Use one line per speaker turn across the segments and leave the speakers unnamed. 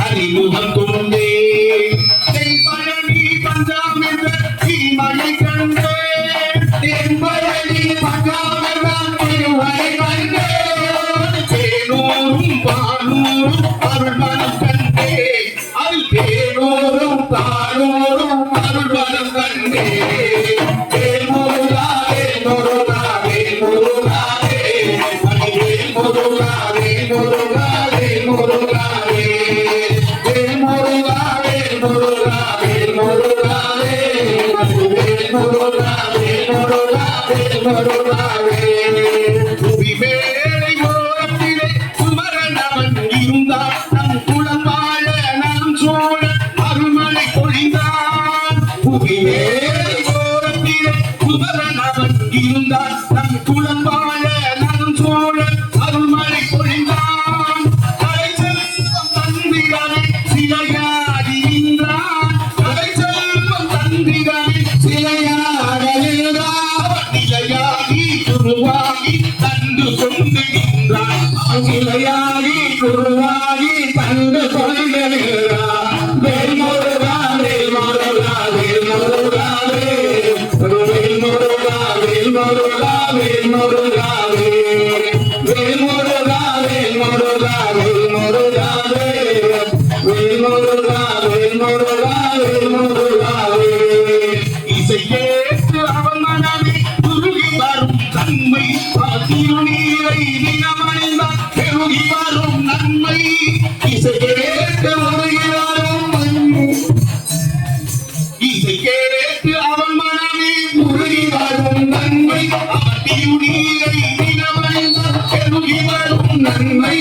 அறிமுகம் கொண்டே தென்பழனி பஞ்சாமிர்த மழை கண்டே தென்பழனி பஞ்சாமிர்த திருமலை கண்டே தேனூரும் பானூரும் அருள்வனம் கண்டே அதில் தேனூரும் பானூரும் அருள்வனம் கண்டே நிலையாகி குருவாகி தந்து கொள்கிறார் வேல்முருகா வேல்முருகா வேல்முருகா வேல்முருகா வேல்முருகா வேல்முருகா வேல்முருகா வேல்முருகா வேல்முருகா வேல்முருகா வேல்முருகா வேல்முருகா இசையேற்று அவன் மனமே துருகி வரும் தன்மை திருநீரை தினமணிந்தார் பெருகி வரும் நன்மை இசை கேட்டு அவன் மனமே முருகி வரும் நன்மை திருநீரை தினமணிந்தார் பெருகி வரும் நன்மை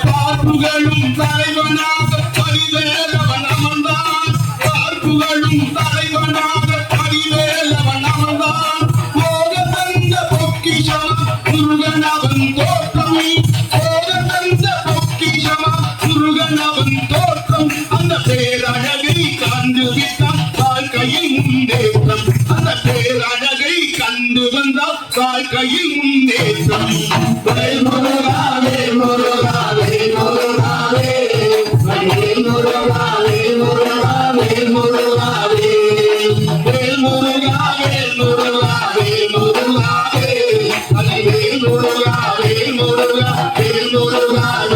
பார்ப்புகளும் தலைவனாக பரிவேலவன் அமர்ந்தான் பார்ப்புகளும் தலைவனாக பரிவேலவன் அமர்ந்தான் போக தந்த பொக்கிஷம் முருகன் அவன் தோற்றம் போக தந்த பொக்கிஷம் முருகன் அவன் தோற்றம் அந்த பேரழகை கண்டு விட்டான் வாழ்க்கையில் முன்னேற்றம் அந்த பேரழகை கண்டு வந்தால் வாழ்க்கையில் முன்னேற்றம் வேல்முருகா வேல்முருகா வேல்முருகா வேல்முருகா வேல்முருகா வேல்முருகா வேல்முருகா வேல்முருகா வேல்முருகா வேல்முருகா வேல்முருகா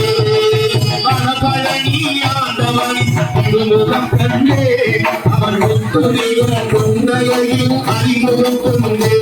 வேல்முருகா பழனி ஆண்டவன் திருமுகம் கண்டே அவன் ஒத்துழையும் கொண்டையில் அறிமுகம் கொண்டே